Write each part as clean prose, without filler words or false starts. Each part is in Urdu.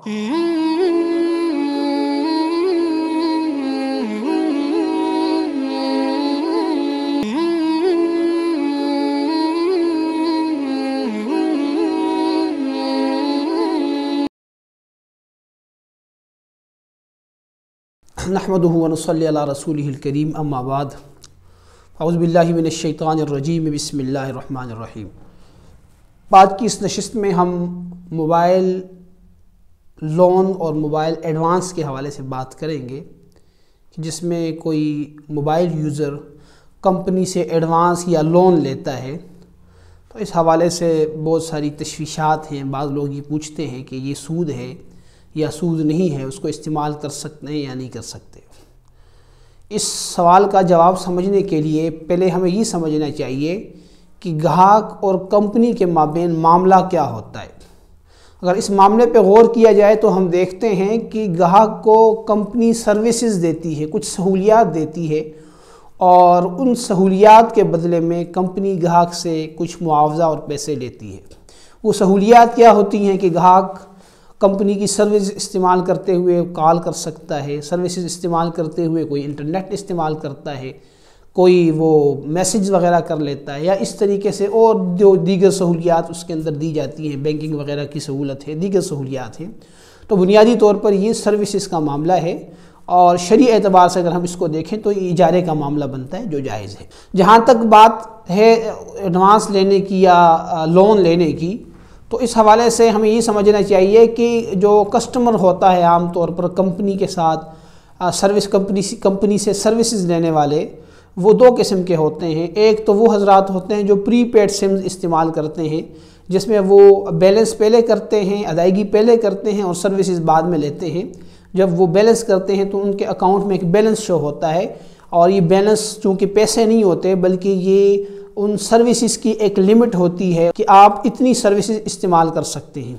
نحمدہ ونصلی علی رسولہ الکریم اما بعد اعوذ باللہ من الشیطان الرجیم بسم اللہ الرحمن الرحیم۔ آج کی اس نشست میں ہم موبائل لون اور موبائل ایڈوانس کے حوالے سے بات کریں گے، جس میں کوئی موبائل یوزر کمپنی سے ایڈوانس یا لون لیتا ہے تو اس حوالے سے بہت ساری تشویشات ہیں۔ بعض لوگ یہ پوچھتے ہیں کہ یہ سود ہے یا سود نہیں ہے، اس کو استعمال کر سکتے ہیں یا نہیں کر سکتے۔ اس سوال کا جواب سمجھنے کے لیے پہلے ہمیں یہ سمجھنا چاہیے کہ گاہک اور کمپنی کے مابین معاملہ کیا ہوتا ہے۔ اگر اس معاملے پہ غور کیا جائے تو ہم دیکھتے ہیں کہ گاہک کو کمپنی سروسز دیتی ہے، کچھ سہولیات دیتی ہے، اور ان سہولیات کے بدلے میں کمپنی گاہک سے کچھ معاوضہ اور پیسے لیتی ہے۔ وہ سہولیات کیا ہوتی ہیں کہ گاہک کمپنی کی سروس استعمال کرتے ہوئے کال کر سکتا ہے، سروسز استعمال کرتے ہوئے کوئی انٹرنیٹ استعمال کرتا ہے، کوئی وہ میسیج وغیرہ کر لیتا ہے، یا اس طریقے سے اور جو دیگر سہولیات اس کے اندر دی جاتی ہیں، بینکنگ وغیرہ کی سہولت ہے، دیگر سہولیات ہیں۔ تو بنیادی طور پر یہ سروسز کا معاملہ ہے، اور شرعی اعتبار سے اگر ہم اس کو دیکھیں تو یہ اجارے کا معاملہ بنتا ہے جو جائز ہے۔ جہاں تک بات ہے ایڈوانس لینے کی یا لون لینے کی، تو اس حوالے سے ہمیں یہ سمجھنا چاہیے کہ جو کسٹمر ہوتا ہے عام طور پر کمپنی کے ساتھ کمپنی سے سروسز لینے والے، وہ دو قسم کے ہوتے ہیں۔ ایک تو وہ حضرات ہوتے ہیں جو پری پیڈ سمز استعمال کرتے ہیں، جس میں وہ بیلنس پہلے کرتے ہیں، ادائیگی پہلے کرتے ہیں اور سروسز بعد میں لیتے ہیں۔ جب وہ بیلنس کرتے ہیں تو ان کے اکاؤنٹ میں ایک بیلنس شو ہوتا ہے، اور یہ بیلنس چونکہ پیسے نہیں ہوتے بلکہ یہ ان سروسز کی ایک لمٹ ہوتی ہے کہ آپ اتنی سروسز استعمال کر سکتے ہیں۔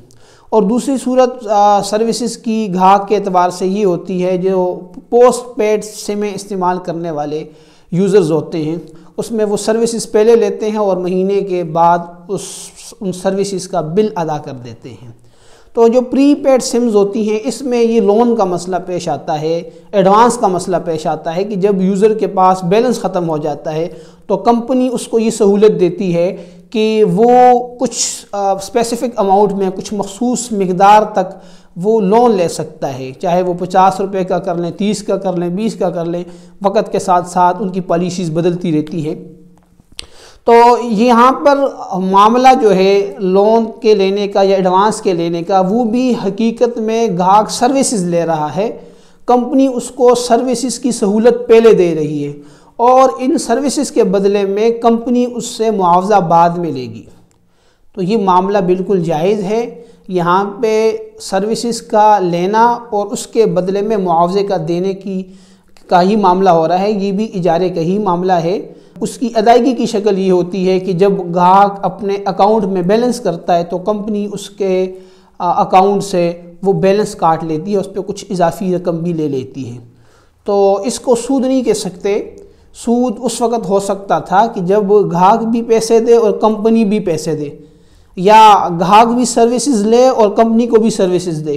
اور دوسری صورت سروسز کی گاہک کے اعتبار سے یہ ہوتی ہے جو پوسٹ پیڈ سمیں استعمال کرنے والے یوزرز ہوتے ہیں، اس میں وہ سروسز پہلے لیتے ہیں اور مہینے کے بعد ان سروسز کا بل ادا کر دیتے ہیں۔ تو جو پری پیڈ سمز ہوتی ہیں اس میں یہ لون کا مسئلہ پیش آتا ہے، ایڈوانس کا مسئلہ پیش آتا ہے کہ جب یوزر کے پاس بیلنس ختم ہو جاتا ہے تو کمپنی اس کو یہ سہولت دیتی ہے کہ وہ کچھ اسپیسیفک اماؤنٹ میں، کچھ مخصوص مقدار تک وہ لون لے سکتا ہے، چاہے وہ 50 روپے کا کر لیں، 30 کا کر لیں، 20 کا کر لیں۔ وقت کے ساتھ ساتھ ان کی پالیسیز بدلتی رہتی ہیں۔ تو یہاں پر معاملہ جو ہے لون کے لینے کا یا ایڈوانس کے لینے کا، وہ بھی حقیقت میں گاہک سروسز لے رہا ہے، کمپنی اس کو سروسز کی سہولت پہلے دے رہی ہے، اور ان سروسز کے بدلے میں کمپنی اس سے معاوضہ بعد میں لے گی۔ تو یہ معاملہ بالکل جائز ہے۔ یہاں پہ سروسز کا لینا اور اس کے بدلے میں معاوضے کا دینے کا ہی معاملہ ہو رہا ہے، یہ بھی اجارے کا ہی معاملہ ہے۔ اس کی ادائیگی کی شکل یہ ہوتی ہے کہ جب گاہک اپنے اکاؤنٹ میں بیلنس کرتا ہے تو کمپنی اس کے اکاؤنٹ سے وہ بیلنس کاٹ لیتی ہے، اس پہ کچھ اضافی رقم بھی لے لیتی ہے۔ تو اس کو سود نہیں کہہ سکتے۔ سود اس وقت ہو سکتا تھا کہ جب گاہک بھی پیسے دے اور کمپنی بھی پیسے دے، یا گاہک بھی سروسز لے اور کمپنی کو بھی سروسز دے۔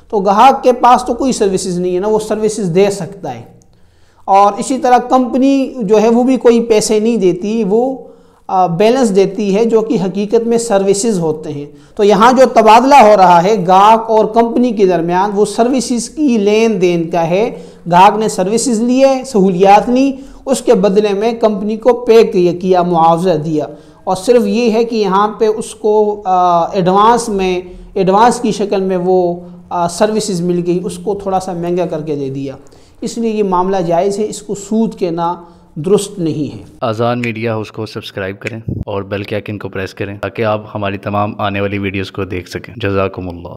تو گاہک کے پاس تو کوئی سروسز نہیں ہے نا، وہ سروسز دے سکتا ہے، اور اسی طرح کمپنی جو ہے وہ بھی کوئی پیسے نہیں دیتی، وہ بیلنس دیتی ہے جو کہ حقیقت میں سروسز ہوتے ہیں۔ تو یہاں جو تبادلہ ہو رہا ہے گاہک اور کمپنی کے درمیان، وہ سروسز کی لین دین کا ہے۔ گاہک نے سروسز لیے، سہولیات لی، اس کے بدلے میں کمپنی کو پے کیا، معاوضہ دیا، اور صرف یہ ہے کہ یہاں پہ اس کو ایڈوانس کی شکل میں وہ سروسز مل گئی، اس کو تھوڑا سا مہنگا کر کے دے دیا۔ اس لیے یہ معاملہ جائز ہے، اس کو سود کہنا درست نہیں ہے۔ آزان میڈیا ہاؤس کو سبسکرائب کریں اور بیل کے آئکن کو پریس کریں تاکہ آپ ہماری تمام آنے والی ویڈیوز کو دیکھ سکیں۔ جزاکم اللہ۔